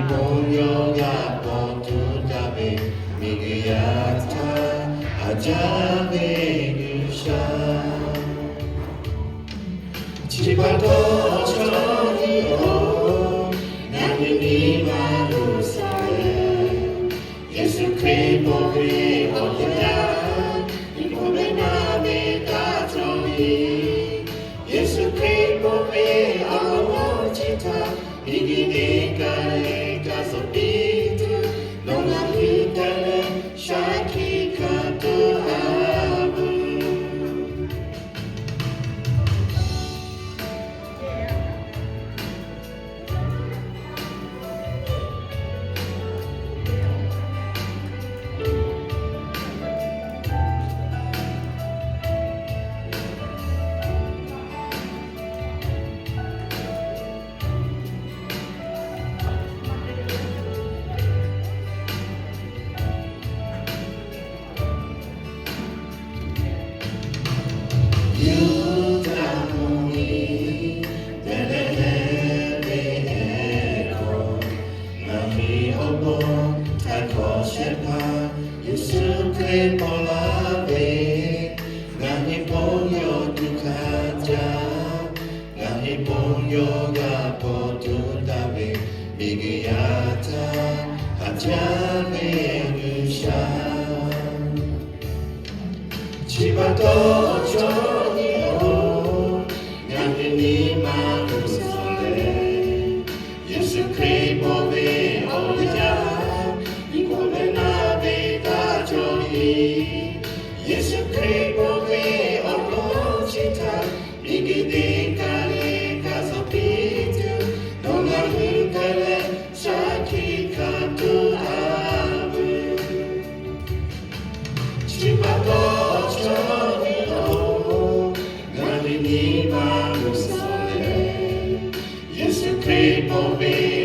Monyoga Portugabe Migiyata Ajabe Nusha Chibato Choni O Nani Marusale Yesu Kripo Kri Oya Nikome Name Katroni Yesu Kripo Kri Awo Chita Igide Kare Kasopitu Longa Hitale Shaki Kato Abu Yoga Portugabe Migiyata Ajabe Nusha Chibato Choni O Nani Marusale Yesu Kripo Be Oya Nikome Name Kachoni Yesu Kripo Be Oya Chita Migide Kare Kasopitu Longa Hukale Shaki Kato Abu Chibato Choni O Nani Marusale Yesu Kripo Be